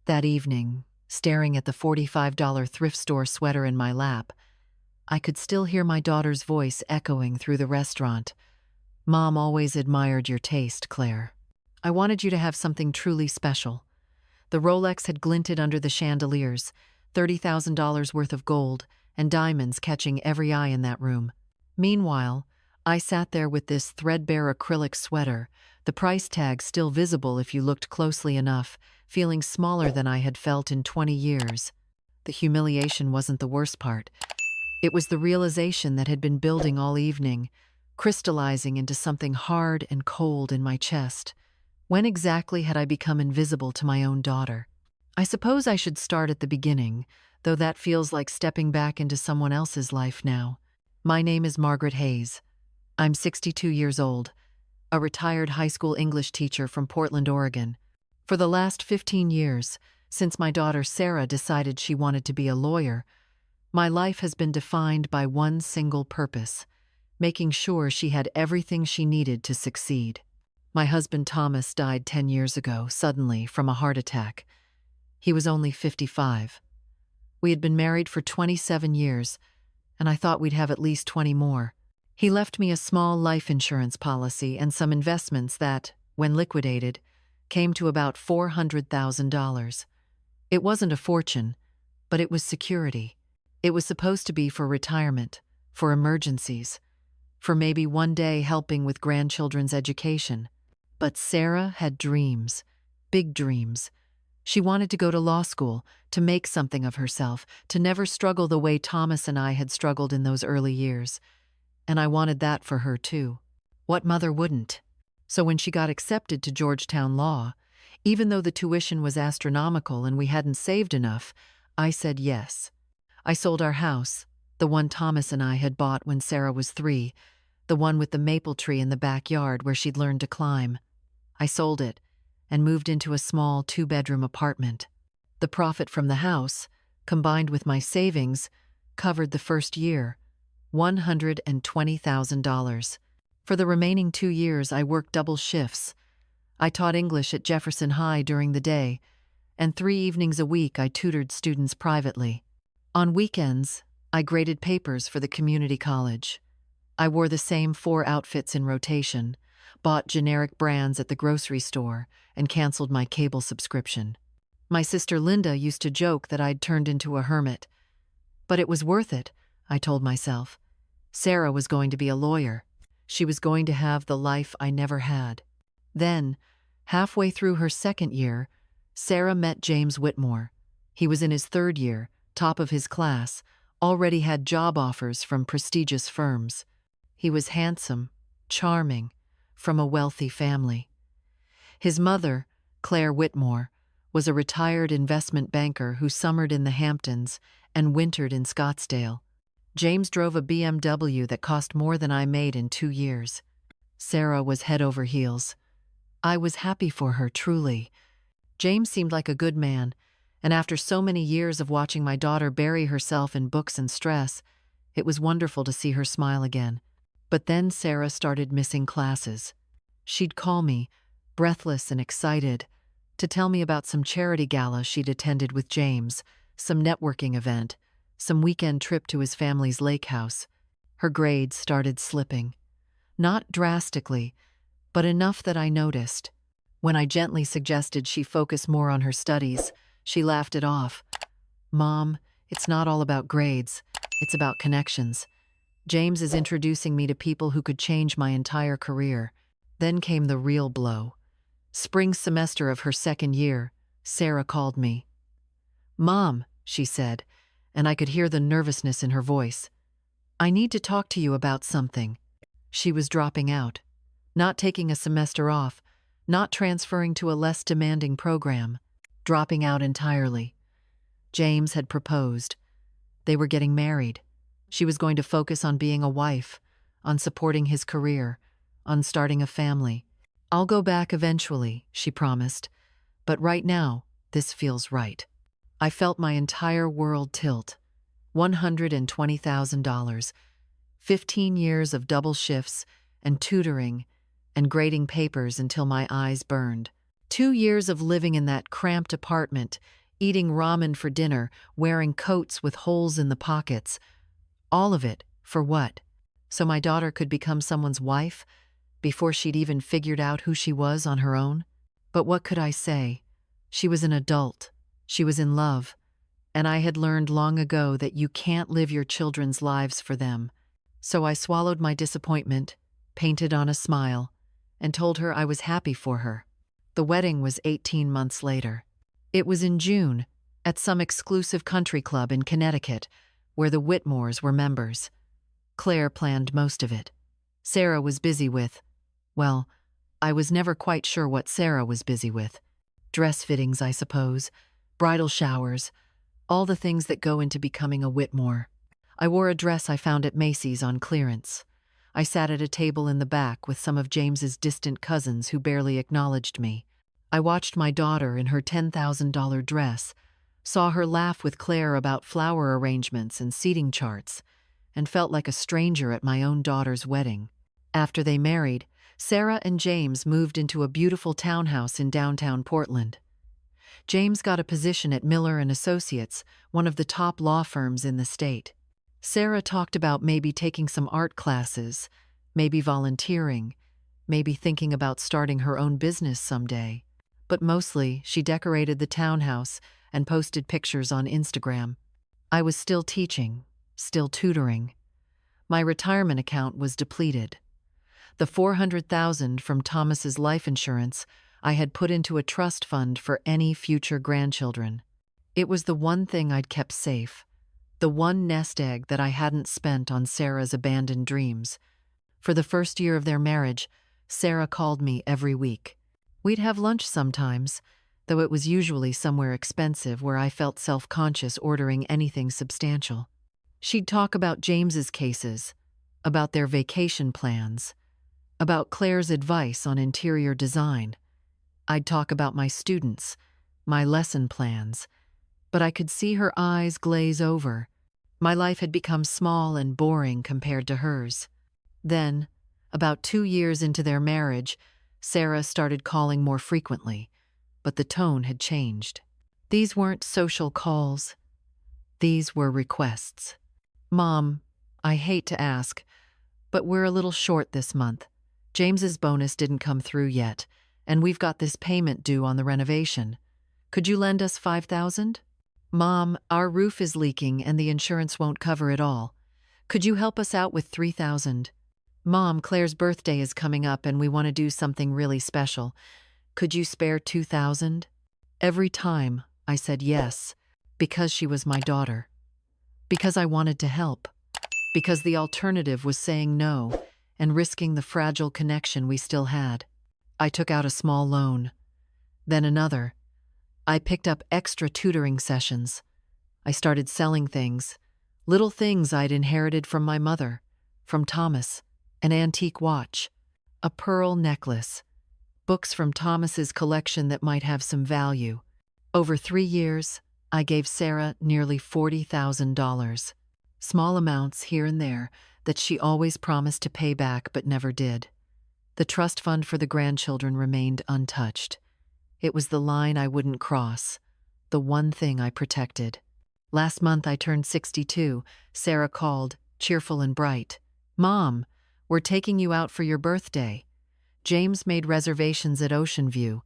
That evening, staring at the $45 thrift store sweater in my lap, I could still hear my daughter's voice echoing through the restaurant. "Mom always admired your taste, Claire. I wanted you to have something truly special." The Rolex had glinted under the chandeliers, $30,000 worth of gold and diamonds catching every eye in that room. Meanwhile, I sat there with this threadbare acrylic sweater, the price tag still visible if you looked closely enough, feeling smaller than I had felt in 20 years. The humiliation wasn't the worst part. It was the realization that had been building all evening, crystallizing into something hard and cold in my chest. When exactly had I become invisible to my own daughter? I suppose I should start at the beginning, though that feels like stepping back into someone else's life now. My name is Margaret Hayes. I'm 62 years old, a retired high school English teacher from Portland, Oregon. For the last 15 years, since my daughter Sarah decided she wanted to be a lawyer, my life has been defined by one single purpose: making sure she had everything she needed to succeed. My husband Thomas died 10 years ago, suddenly, from a heart attack. He was only 55. We had been married for 27 years, and I thought we'd have at least 20 more. He left me a small life insurance policy and some investments that, when liquidated, came to about $400,000. It wasn't a fortune, but it was security. It was supposed to be for retirement, for emergencies, for maybe one day helping with grandchildren's education. But Sarah had dreams, big dreams. She wanted to go to law school, to make something of herself, to never struggle the way Thomas and I had struggled in those early years. And I wanted that for her too. What mother wouldn't? So when she got accepted to Georgetown Law, even though the tuition was astronomical and we hadn't saved enough, I said yes. I sold our house, the one Thomas and I had bought when Sarah was 3, the one with the maple tree in the backyard where she'd learned to climb. I sold it and moved into a small 2-bedroom apartment. The profit from the house, combined with my savings, covered the first year, $120,000. For the remaining 2 years, I worked double shifts. I taught English at Jefferson High during the day, and 3 evenings a week I tutored students privately. On weekends, I graded papers for the community college. I wore the same 4 outfits in rotation, bought generic brands at the grocery store, and canceled my cable subscription. My sister Linda used to joke that I'd turned into a hermit. But it was worth it, I told myself. Sarah was going to be a lawyer. She was going to have the life I never had. Then, halfway through her 2nd year, Sarah met James Whitmore. He was in his 3rd year, top of his class, already had job offers from prestigious firms. He was handsome, charming, from a wealthy family. His mother, Claire Whitmore, was a retired investment banker who summered in the Hamptons and wintered in Scottsdale. James drove a BMW that cost more than I made in 2 years. Sarah was head over heels. I was happy for her, truly. James seemed like a good man, and after so many years of watching my daughter bury herself in books and stress, it was wonderful to see her smile again. But then Sarah started missing classes. She'd call me, breathless and excited, to tell me about some charity gala she'd attended with James, some networking event, some weekend trip to his family's lake house. Her grades started slipping. Not drastically, but enough that I noticed. When I gently suggested she focus more on her studies, she laughed it off. "Mom, it's not all about grades. It's about connections. James is introducing me to people who could change my entire career." Then came the real blow. Spring semester of her 2nd year, Sarah called me. "Mom," she said, and I could hear the nervousness in her voice. "I need to talk to you about something." She was dropping out, not taking a semester off, not transferring to a less demanding program, dropping out entirely. James had proposed. They were getting married. She was going to focus on being a wife, on supporting his career, on starting a family. "I'll go back eventually," she promised, "but right now, this feels right." I felt my entire world tilt. $120,000, 15 years of double shifts and tutoring and grading papers until my eyes burned. 2 years of living in that cramped apartment, eating ramen for dinner, wearing coats with holes in the pockets. All of it, for what? So my daughter could become someone's wife before she'd even figured out who she was on her own? But what could I say? She was an adult. She was in love. And I had learned long ago that you can't live your children's lives for them. So I swallowed my disappointment, painted on a smile, and told her I was happy for her. The wedding was 18 months later. It was in June, at some exclusive country club in Connecticut, where the Whitmores were members. Claire planned most of it. Sarah was busy with, well, I was never quite sure what Sarah was busy with. Dress fittings, I suppose, bridal showers, all the things that go into becoming a Whitmore. I wore a dress I found at Macy's on clearance. I sat at a table in the back with some of James's distant cousins who barely acknowledged me. I watched my daughter in her $10,000 dress, saw her laugh with Claire about flower arrangements and seating charts, and felt like a stranger at my own daughter's wedding. After they married, Sarah and James moved into a beautiful townhouse in downtown Portland. James got a position at Miller & Associates, one of the top law firms in the state. Sarah talked about maybe taking some art classes, maybe volunteering, maybe thinking about starting her own business someday. But mostly, she decorated the townhouse and posted pictures on Instagram. I was still teaching, still tutoring. My retirement account was depleted. The $400,000 from Thomas's life insurance I had put into a trust fund for any future grandchildren. It was the one thing I'd kept safe, the one nest egg that I hadn't spent on Sarah's abandoned dreams. For the first year of their marriage, Sarah called me every week. We'd have lunch sometimes, though it was usually somewhere expensive where I felt self-conscious ordering anything substantial. She'd talk about James's cases, about their vacation plans, about Claire's advice on interior design. I'd talk about my students, my lesson plans, but I could see her eyes glaze over. My life had become small and boring compared to hers. Then, about 2 years into their marriage, Sarah started calling more frequently, but the tone had changed. These weren't social calls. These were requests. Mom, I hate to ask, but we're a little short this month. James's bonus didn't come through yet, and we've got this payment due on the renovation. Could you lend us $5,000? Mom, our roof is leaking and the insurance won't cover it all. Could you help us out with $3,000? Mom, Claire's birthday is coming up and we want to do something really special. Could you spare $2,000? Every time I said yes, because she was my daughter. Because I wanted to help. Because the alternative was saying no and risking the fragile connection we still had. I took out a small loan, then another. I picked up extra tutoring sessions. I started selling things, little things I'd inherited from my mother, from Thomas, an antique watch, a pearl necklace, books from Thomas's collection that might have some value. Over 3 years, I gave Sarah nearly $40,000. Small amounts here and there that she always promised to pay back but never did. The trust fund for the grandchildren remained untouched. It was the line I wouldn't cross, the one thing I protected. Last month I turned 62. Sarah called, cheerful and bright. Mom, we're taking you out for your birthday. James made reservations at Ocean View.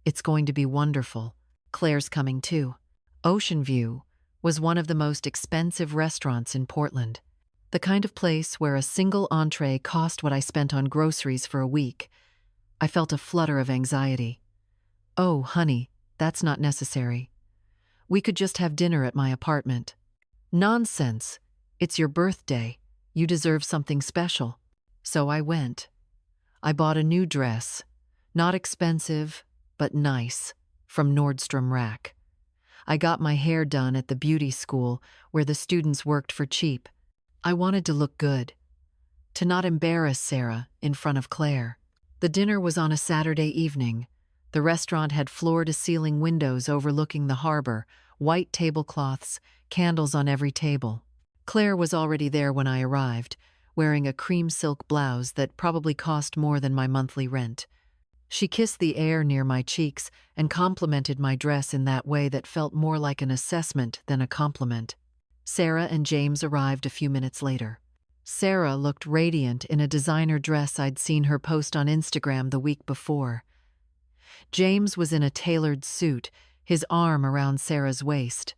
It's going to be wonderful. Claire's coming too. Ocean View was one of the most expensive restaurants in Portland. The kind of place where a single entree cost what I spent on groceries for a week. I felt a flutter of anxiety. Oh, honey, that's not necessary. We could just have dinner at my apartment. Nonsense. It's your birthday. You deserve something special. So I went. I bought a new dress. Not expensive, but nice, from Nordstrom Rack. I got my hair done at the beauty school where the students worked for cheap. I wanted to look good, to not embarrass Sarah in front of Claire. The dinner was on a Saturday evening. The restaurant had floor-to-ceiling windows overlooking the harbor, white tablecloths, candles on every table. Claire was already there when I arrived, wearing a cream silk blouse that probably cost more than my monthly rent. She kissed the air near my cheeks and complimented my dress in that way that felt more like an assessment than a compliment. Sarah and James arrived a few minutes later. Sarah looked radiant in a designer dress I'd seen her post on Instagram the week before. James was in a tailored suit, his arm around Sarah's waist.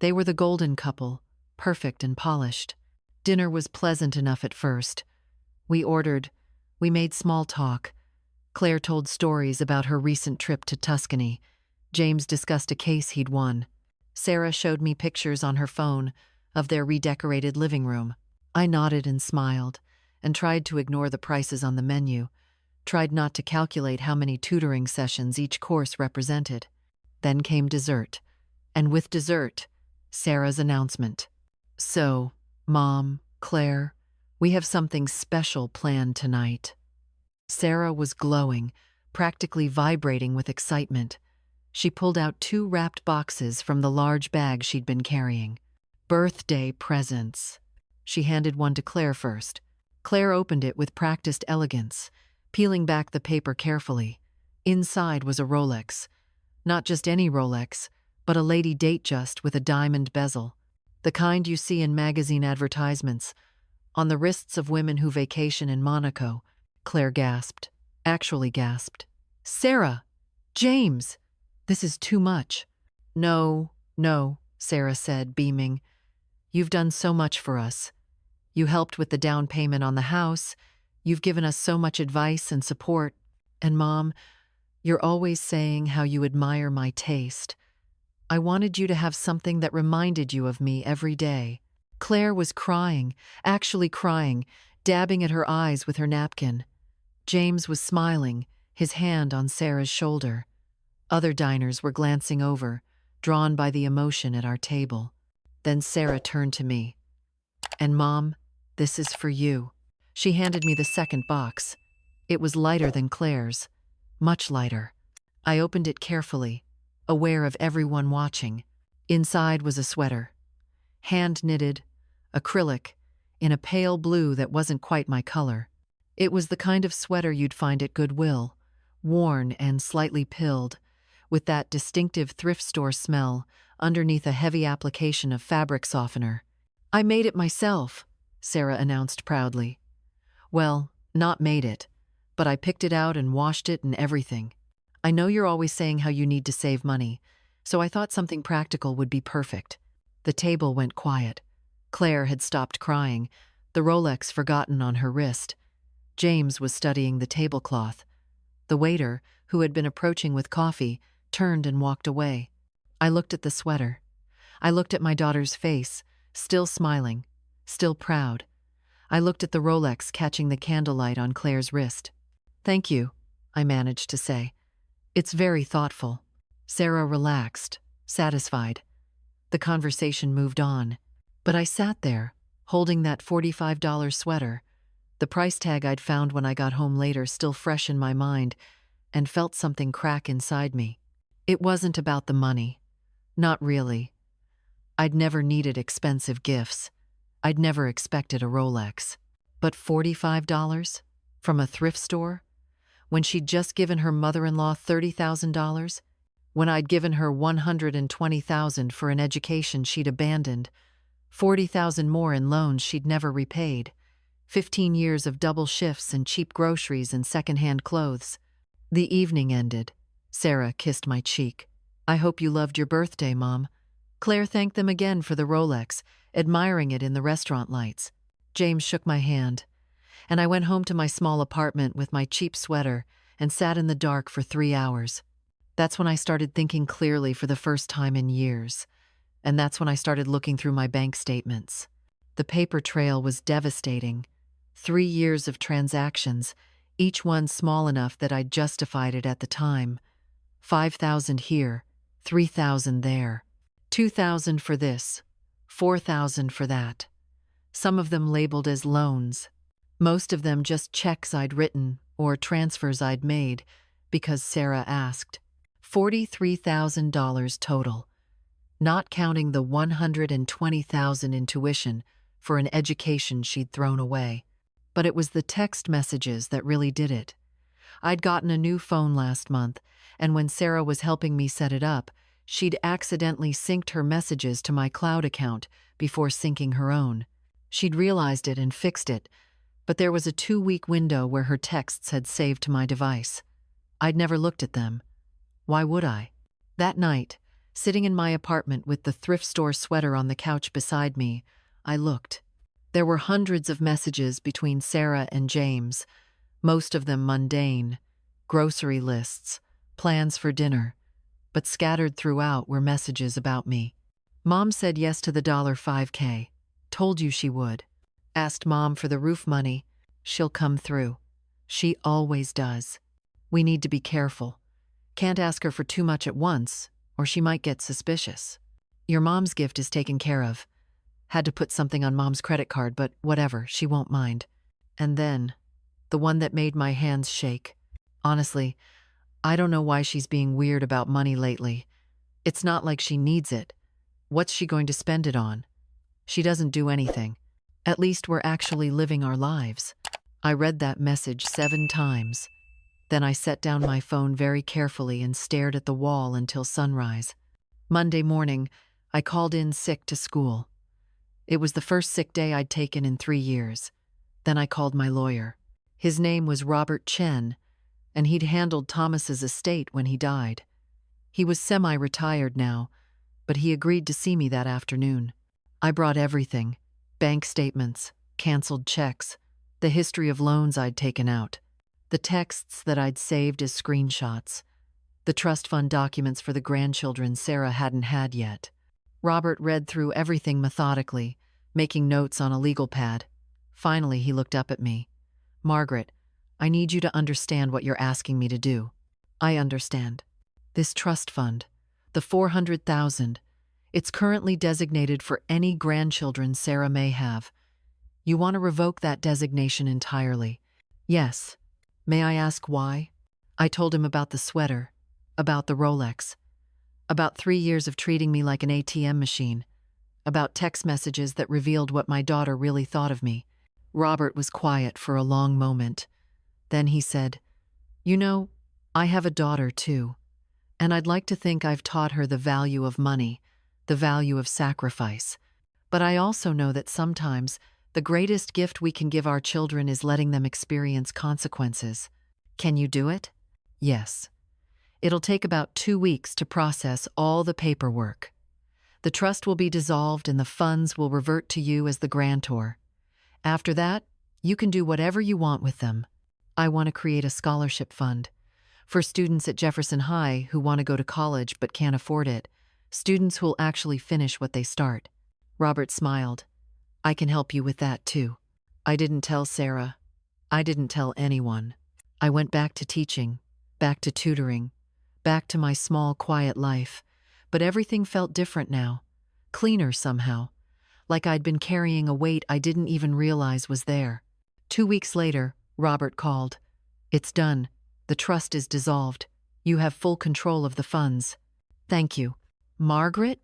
They were the golden couple, perfect and polished. Dinner was pleasant enough at first. We ordered. We made small talk. Claire told stories about her recent trip to Tuscany. James discussed a case he'd won. Sarah showed me pictures on her phone of their redecorated living room. I nodded and smiled, and tried to ignore the prices on the menu, tried not to calculate how many tutoring sessions each course represented. Then came dessert. And with dessert, Sarah's announcement. "So, Mom, Claire, we have something special planned tonight." Sarah was glowing, practically vibrating with excitement. She pulled out 2 wrapped boxes from the large bag she'd been carrying. "Birthday presents." She handed one to Claire first. Claire opened it with practiced elegance, peeling back the paper carefully. Inside was a Rolex. Not just any Rolex, but a lady Datejust with a diamond bezel. The kind you see in magazine advertisements, on the wrists of women who vacation in Monaco. Claire gasped. Actually gasped. "Sarah! James! This is too much." No, Sarah said, beaming. "You've done so much for us. You helped with the down payment on the house. You've given us so much advice and support. And Mom, you're always saying how you admire my taste. I wanted you to have something that reminded you of me every day." Claire was crying, actually crying, dabbing at her eyes with her napkin. James was smiling, his hand on Sarah's shoulder. Other diners were glancing over, drawn by the emotion at our table. Then Sarah turned to me. "And Mom, this is for you." She handed me the second box. It was lighter than Claire's, much lighter. I opened it carefully, aware of everyone watching. Inside was a sweater. Hand-knitted, acrylic, in a pale blue that wasn't quite my color. It was the kind of sweater you'd find at Goodwill, worn and slightly pilled, with that distinctive thrift store smell underneath a heavy application of fabric softener. "I made it myself," Sarah announced proudly. "Well, not made it, but I picked it out and washed it and everything. I know you're always saying how you need to save money, so I thought something practical would be perfect." The table went quiet. Claire had stopped crying, the Rolex forgotten on her wrist. James was studying the tablecloth. The waiter, who had been approaching with coffee, turned and walked away. I looked at the sweater. I looked at my daughter's face, still smiling, still proud. I looked at the Rolex catching the candlelight on Claire's wrist. "Thank you," I managed to say. "It's very thoughtful." Sarah relaxed, satisfied. The conversation moved on. But I sat there, holding that $45 sweater, the price tag I'd found when I got home later still fresh in my mind, and felt something crack inside me. It wasn't about the money. Not really. I'd never needed expensive gifts. I'd never expected a Rolex. But $45? From a thrift store? When she'd just given her mother-in-law $30,000? When I'd given her $120,000 for an education she'd abandoned, $40,000 more in loans she'd never repaid, 15 years of double shifts and cheap groceries and secondhand clothes. The evening ended. Sarah kissed my cheek. "I hope you loved your birthday, Mom." Claire thanked them again for the Rolex, admiring it in the restaurant lights. James shook my hand, and I went home to my small apartment with my cheap sweater and sat in the dark for 3 hours. That's when I started thinking clearly for the first time in years. And that's when I started looking through my bank statements. The paper trail was devastating. 3 years of transactions, each one small enough that I'd justified it at the time. 5,000 here, 3,000 there, 2,000 for this, 4,000 for that. Some of them labeled as loans. Most of them just checks I'd written or transfers I'd made because Sarah asked. $43,000 total, not counting the $120,000 in tuition for an education she'd thrown away. But it was the text messages that really did it. I'd gotten a new phone last month, and when Sarah was helping me set it up, she'd accidentally synced her messages to my cloud account before syncing her own. She'd realized it and fixed it, but there was a 2-week window where her texts had saved to my device. I'd never looked at them. Why would I? That night, sitting in my apartment with the thrift store sweater on the couch beside me, I looked. There were hundreds of messages between Sarah and James, most of them mundane, grocery lists, plans for dinner, but scattered throughout were messages about me. Mom said yes to the $5K. Told you she would. Asked Mom for the roof money. She'll come through. She always does. We need to be careful. Can't ask her for too much at once, or she might get suspicious. Your mom's gift is taken care of. Had to put something on Mom's credit card, but whatever, she won't mind. And then, the one that made my hands shake. Honestly, I don't know why she's being weird about money lately. It's not like she needs it. What's she going to spend it on? She doesn't do anything. At least we're actually living our lives. I read that message 7 times. Then I set down my phone very carefully and stared at the wall until sunrise. Monday morning, I called in sick to school. It was the first sick day I'd taken in 3 years. Then I called my lawyer. His name was Robert Chen, and he'd handled Thomas's estate when he died. He was semi-retired now, but he agreed to see me that afternoon. I brought everything: bank statements, canceled checks, the history of loans I'd taken out, the texts that I'd saved as screenshots, the trust fund documents for the grandchildren Sarah hadn't had yet. Robert read through everything methodically, making notes on a legal pad. Finally, he looked up at me. "Margaret, I need you to understand what you're asking me to do." I understand. This trust fund, the $400,000, it's currently designated for any grandchildren Sarah may have. You want to revoke that designation entirely? Yes. May I ask why? I told him about the sweater, about the Rolex, about 3 years of treating me like an ATM machine, about text messages that revealed what my daughter really thought of me. Robert was quiet for a long moment. Then he said, "You know, I have a daughter too, and I'd like to think I've taught her the value of money, the value of sacrifice. But I also know that sometimes the greatest gift we can give our children is letting them experience consequences. Can you do it?" "Yes. It'll take about 2 weeks to process all the paperwork. The trust will be dissolved and the funds will revert to you as the grantor. After that, you can do whatever you want with them. I want to create a scholarship fund for students at Jefferson High who want to go to college but can't afford it, students who'll actually finish what they start." Robert smiled. "I can help you with that too." I didn't tell Sarah. I didn't tell anyone. I went back to teaching, back to tutoring, back to my small, quiet life. But everything felt different now, cleaner somehow, like I'd been carrying a weight I didn't even realize was there. 2 weeks later, Robert called. "It's done. The trust is dissolved. You have full control of the funds." "Thank you." "Margaret?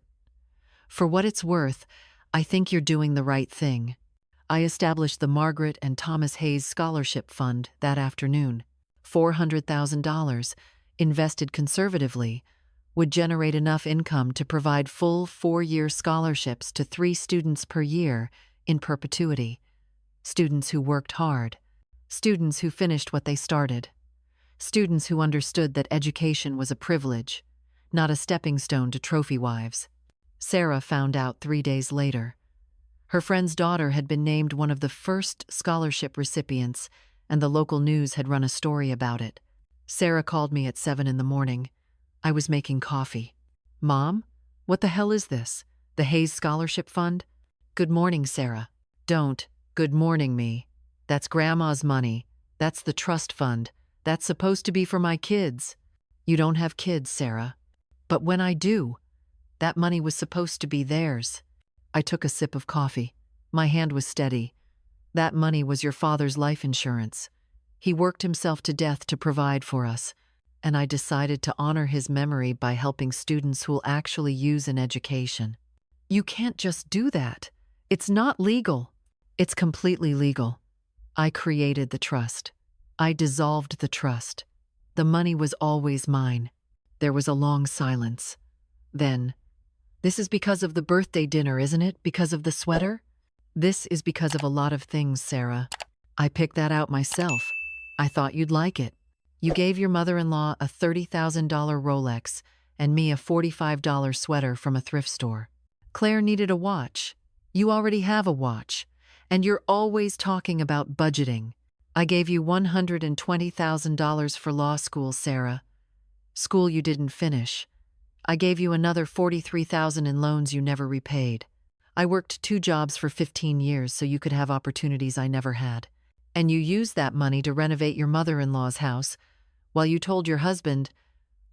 For what it's worth, I think you're doing the right thing." I established the Margaret and Thomas Hayes Scholarship Fund that afternoon. $400,000, invested conservatively, would generate enough income to provide full 4-year scholarships to 3 students per year in perpetuity. Students who worked hard. Students who finished what they started. Students who understood that education was a privilege, not a stepping stone to trophy wives. Sarah found out 3 days later. Her friend's daughter had been named one of the first scholarship recipients, and the local news had run a story about it. Sarah called me at 7 in the morning. I was making coffee. "Mom, what the hell is this? The Hayes Scholarship Fund?" "Good morning, Sarah." "Don't good morning me. That's Grandma's money. That's the trust fund. That's supposed to be for my kids." "You don't have kids, Sarah." "But when I do, that money was supposed to be theirs." I took a sip of coffee. My hand was steady. "That money was your father's life insurance. He worked himself to death to provide for us, and I decided to honor his memory by helping students who'll actually use an education." "You can't just do that. It's not legal." "It's completely legal. I created the trust. I dissolved the trust. The money was always mine. There was a long silence. Then, "This is because of the birthday dinner, isn't it? Because of the sweater?" "This is because of a lot of things, Sarah. I picked that out myself. I thought you'd like it. You gave your mother-in-law a $30,000 Rolex and me a $45 sweater from a thrift store. Claire needed a watch. You already have a watch. And you're always talking about budgeting. I gave you $120,000 for law school, Sarah. School you didn't finish. I gave you another $43,000 in loans you never repaid. I worked 2 jobs for 15 years so you could have opportunities I never had. And you used that money to renovate your mother-in-law's house, while you told your husband,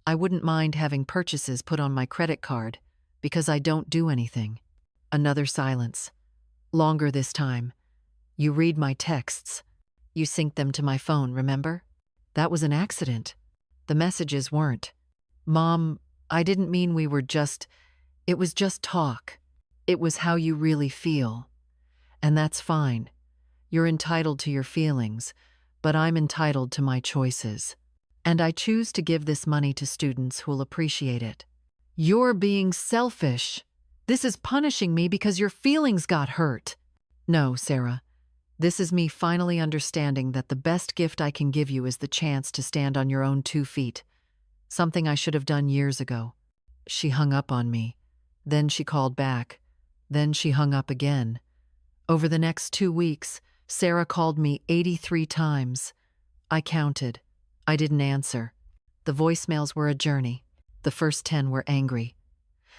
I wouldn't mind having purchases put on my credit card because I don't do anything." Another silence. Longer this time. "You read my texts. You sync them to my phone, remember? That was an accident. The messages weren't. Mom, I didn't mean we were just... It was just talk. It was how you really feel. And that's fine. You're entitled to your feelings, but I'm entitled to my choices. And I choose to give this money to students who'll appreciate it." "You're being selfish. This is punishing me because your feelings got hurt." "No, Sarah. This is me finally understanding that the best gift I can give you is the chance to stand on your own 2 feet. Something I should have done years ago." She hung up on me. Then she called back. Then she hung up again. Over the next 2 weeks, Sarah called me 83 times. I counted. I didn't answer. The voicemails were a journey. The first 10 were angry.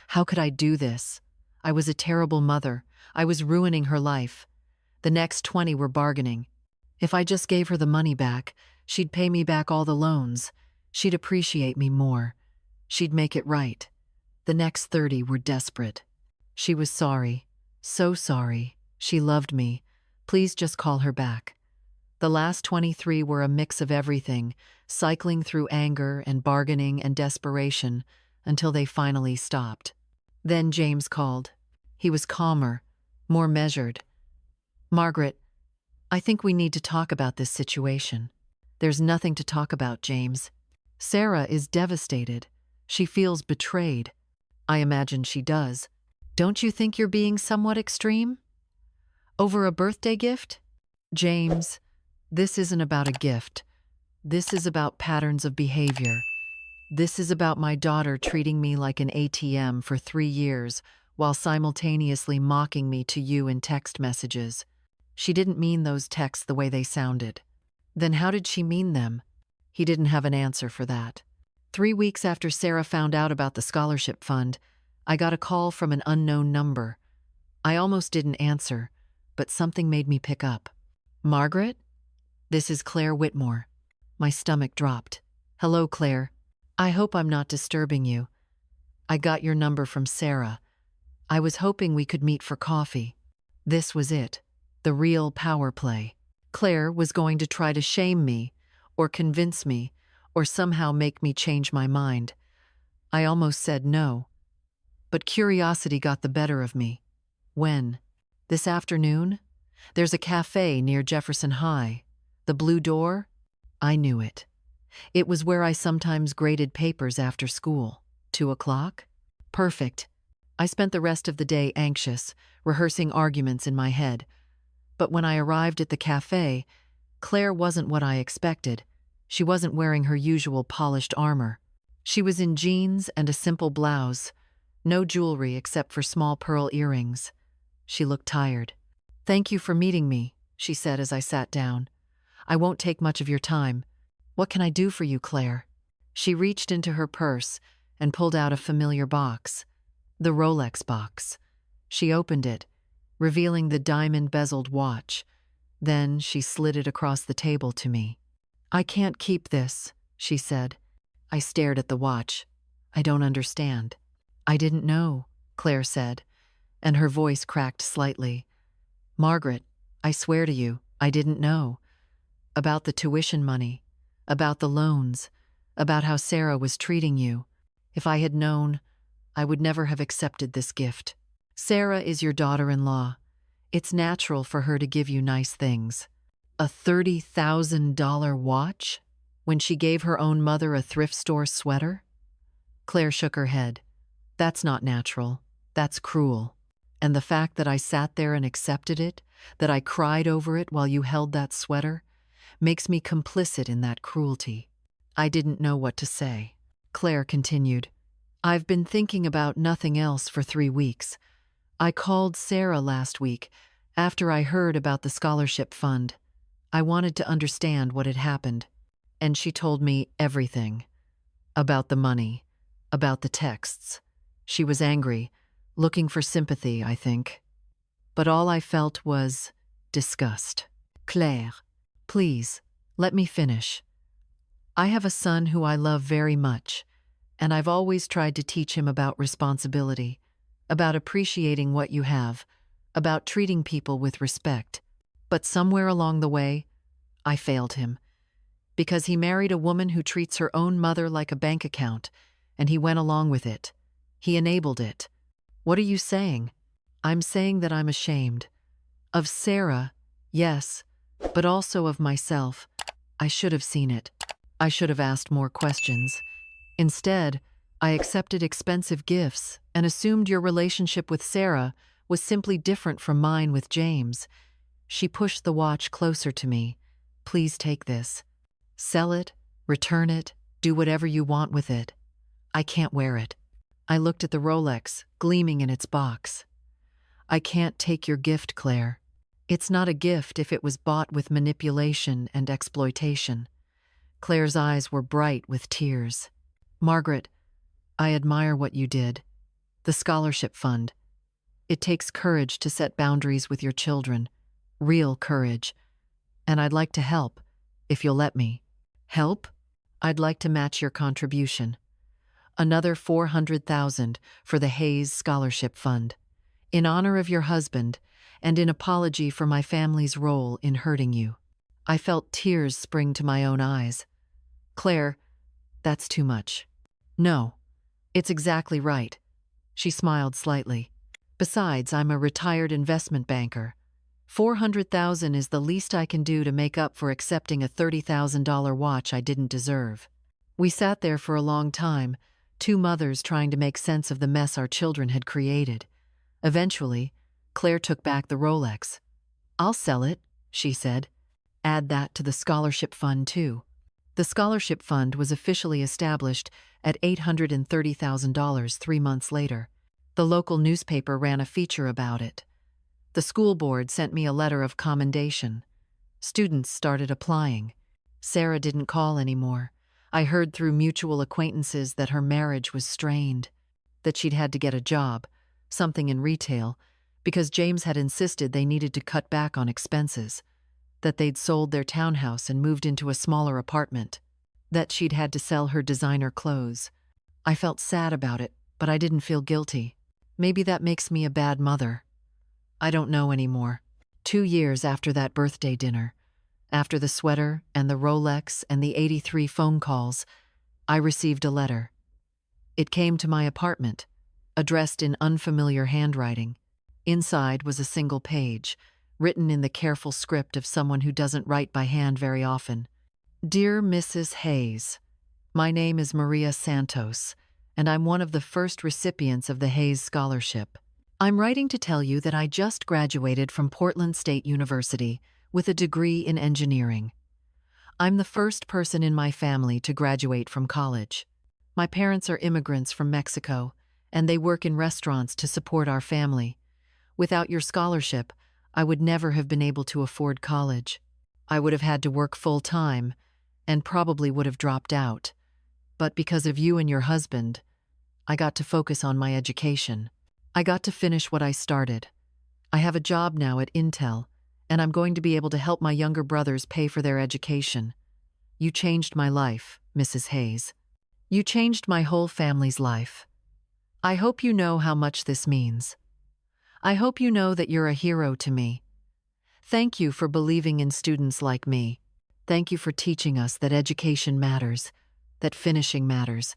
How could I do this? I was a terrible mother. I was ruining her life. The next 20 were bargaining. If I just gave her the money back, she'd pay me back all the loans. She'd appreciate me more. She'd make it right. The next 30 were desperate. She was sorry. So sorry. She loved me. Please just call her back. The last 23 were a mix of everything, cycling through anger and bargaining and desperation until they finally stopped. Then James called. He was calmer, more measured. "Margaret, I think we need to talk about this situation." "There's nothing to talk about, James. Sarah is devastated. She feels betrayed." "I imagine she does. Don't you think you're being somewhat extreme? Over a birthday gift?" "James, this isn't about a gift. This is about patterns of behavior. This is about my daughter treating me like an ATM for 3 years while simultaneously mocking me to you in text messages. She didn't mean those texts the way they sounded." "Then how did she mean them?" He didn't have an answer for that. 3 weeks after Sarah found out about the scholarship fund, I got a call from an unknown number. I almost didn't answer, but something made me pick up. "Margaret? This is Claire Whitmore." My stomach dropped. "Hello, Claire. I hope I'm not disturbing you. I got your number from Sarah. I was hoping we could meet for coffee." This was it, the real power play. Claire was going to try to shame me, or convince me, or somehow make me change my mind. I almost said no. But curiosity got the better of me. "When?" "This afternoon? There's a cafe near Jefferson High. The Blue Door?" I knew it. It was where I sometimes graded papers after school. 2 o'clock? Perfect. I spent the rest of the day anxious, rehearsing arguments in my head. But when I arrived at the cafe, Claire wasn't what I expected. She wasn't wearing her usual polished armor. She was in jeans and a simple blouse, no jewelry except for small pearl earrings. She looked tired. "Thank you for meeting me," she said as I sat down. "I won't take much of your time. What can I do for you, Claire?" She reached into her purse and pulled out a familiar box. The Rolex box. She opened it, revealing the diamond-bezeled watch. Then she slid it across the table to me. "I can't keep this," she said. I stared at the watch. "I don't understand." "I didn't know," Claire said, and her voice cracked slightly. "Margaret, I swear to you, I didn't know. About the tuition money, about the loans, about how Sarah was treating you. If I had known, I would never have accepted this gift. Sarah is your daughter-in-law. It's natural for her to give you nice things." "A $30,000 watch?" When she gave her own mother a thrift store sweater? Claire shook her head. That's not natural. That's cruel. And the fact that I sat there and accepted it, that I cried over it while you held that sweater, makes me complicit in that cruelty. I didn't know what to say. Claire continued. I've been thinking about nothing else for 3 weeks. I called Sarah last week after I heard about the scholarship fund. I wanted to understand what had happened. And she told me everything. About the money, about the texts. She was angry, looking for sympathy, I think. But all I felt was disgust. Claire, please, let me finish. I have a son who I love very much, and I've always tried to teach him about responsibility, about appreciating what you have, about treating people with respect. But somewhere along the way, I failed him. Because he married a woman who treats her own mother like a bank account, and he went along with it. He enabled it. What are you saying? I'm saying that I'm ashamed. Of Sarah, yes, but also of myself. I should have seen it. I should have asked more questions. Instead, I accepted expensive gifts and assumed your relationship with Sarah was simply different from mine with James. She pushed the watch closer to me. Please take this. Sell it, return it, do whatever you want with it. I can't wear it. I looked at the Rolex, gleaming in its box. I can't take your gift, Claire. It's not a gift if it was bought with manipulation and exploitation. Claire's eyes were bright with tears. Margaret, I admire what you did. The scholarship fund. It takes courage to set boundaries with your children. Real courage. And I'd like to help, if you'll let me. Help? I'd like to match your contribution. Another $400,000 for the Hayes Scholarship Fund. In honor of your husband, and in apology for my family's role in hurting you. I felt tears spring to my own eyes. Claire, that's too much. No, it's exactly right. She smiled slightly. Besides, I'm a retired investment banker. $400,000 is the least I can do to make up for accepting a $30,000 watch I didn't deserve. We sat there for a long time, two mothers trying to make sense of the mess our children had created. Eventually, Claire took back the Rolex. I'll sell it, she said. Add that to the scholarship fund, too. The scholarship fund was officially established at $830,000 3 months later. The local newspaper ran a feature about it. The school board sent me a letter of commendation. Students started applying. Sarah didn't call anymore. I heard through mutual acquaintances that her marriage was strained, that she'd had to get a job, something in retail, because James had insisted they needed to cut back on expenses, that they'd sold their townhouse and moved into a smaller apartment, that she'd had to sell her designer clothes. I felt sad about it, but I didn't feel guilty. Maybe that makes me a bad mother. I don't know anymore. 2 years after that birthday dinner, after the sweater and the Rolex and the 83 phone calls, I received a letter. It came to my apartment, addressed in unfamiliar handwriting. Inside was a single page, written in the careful script of someone who doesn't write by hand very often. Dear Mrs. Hayes, my name is Maria Santos, and I'm one of the first recipients of the Hayes Scholarship. I'm writing to tell you that I just graduated from Portland State University with a degree in engineering. I'm the first person in my family to graduate from college. My parents are immigrants from Mexico, and they work in restaurants to support our family. Without your scholarship, I would never have been able to afford college. I would have had to work full-time, and probably would have dropped out. But because of you and your husband, I got to focus on my education. I got to finish what I started. I have a job now at Intel, and I'm going to be able to help my younger brothers pay for their education. You changed my life, Mrs. Hayes. You changed my whole family's life. I hope you know how much this means. I hope you know that you're a hero to me. Thank you for believing in students like me. Thank you for teaching us that education matters, that finishing matters,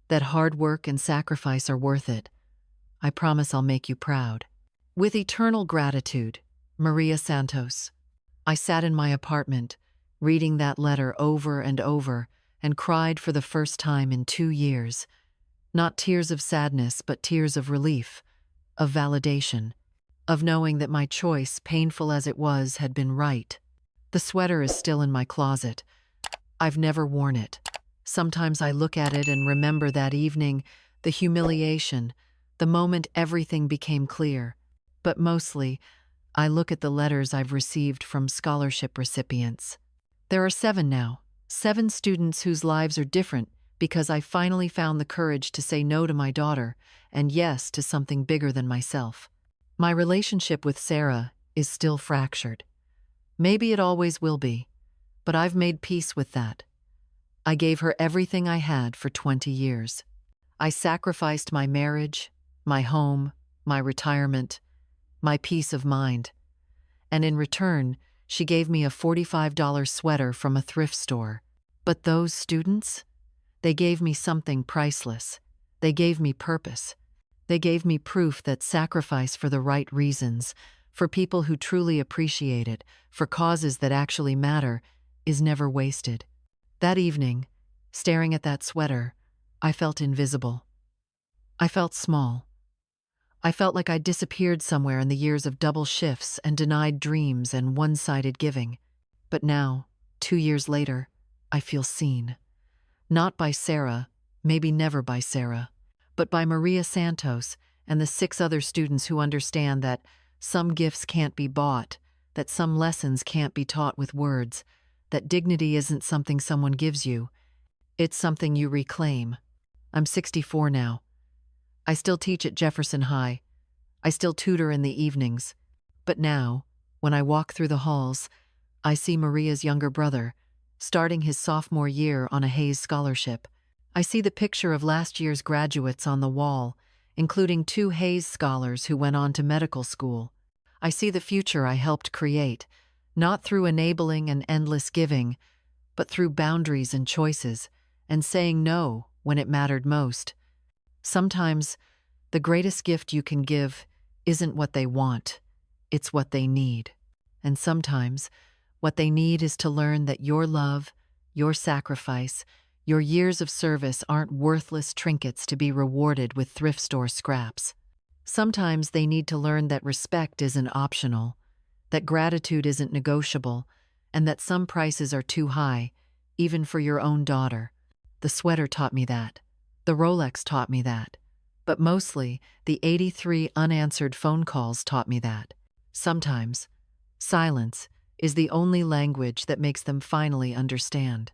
that hard work and sacrifice are worth it. I promise I'll make you proud. With eternal gratitude, Maria Santos. I sat in my apartment, reading that letter over and over, and cried for the first time in 2 years. Not tears of sadness, but tears of relief, of validation, of knowing that my choice, painful as it was, had been right. The sweater is still in my closet. I've never worn it. Sometimes I look at it and remember that evening, the humiliation, the moment everything became clear. But mostly, I look at the letters I've received from scholarship recipients. There are 7 now, 7 students whose lives are different because I finally found the courage to say no to my daughter and yes to something bigger than myself. My relationship with Sarah is still fractured. Maybe it always will be, but I've made peace with that. I gave her everything I had for 20 years. I sacrificed my marriage, my home, my retirement, my peace of mind. And in return, she gave me a $45 sweater from a thrift store. But those students? They gave me something priceless. They gave me purpose. They gave me proof that sacrifice for the right reasons, for people who truly appreciate it, for causes that actually matter, is never wasted. That evening, staring at that sweater, I felt invisible. I felt small. I felt like I'd disappeared somewhere in the years of double shifts and denied dreams and one-sided giving. But now, 2 years later, I feel seen. Not by Sarah, maybe never by Sarah, but by Maria Santos and the 6 other students who understand that some gifts can't be bought, that some lessons can't be taught with words, that dignity isn't something someone gives you, it's something you reclaim. I'm 64 now. I still teach at Jefferson High. I still tutor in the evenings. But now, when I walk through the halls, I see Maria's younger brother, starting his sophomore year on a Hayes scholarship. I see the picture of last year's graduates on the wall, including 2 Hayes scholars who went on to medical school. I see the future I helped create, not through enabling and endless giving, but through boundaries and choices, and saying no when it mattered most. Sometimes, the greatest gift you can give isn't what they want, it's what they need. And sometimes, what they need is to learn that your love, your sacrifice, your years of service aren't worthless trinkets to be rewarded with thrift store scraps. Sometimes they need to learn that respect isn't optional, that gratitude isn't negotiable, and that some prices are too high, even for your own daughter. The sweater taught me that. The Rolex taught me that. But mostly, the 83 unanswered phone calls taught me that. Sometimes, silence is the only language that makes them finally understand.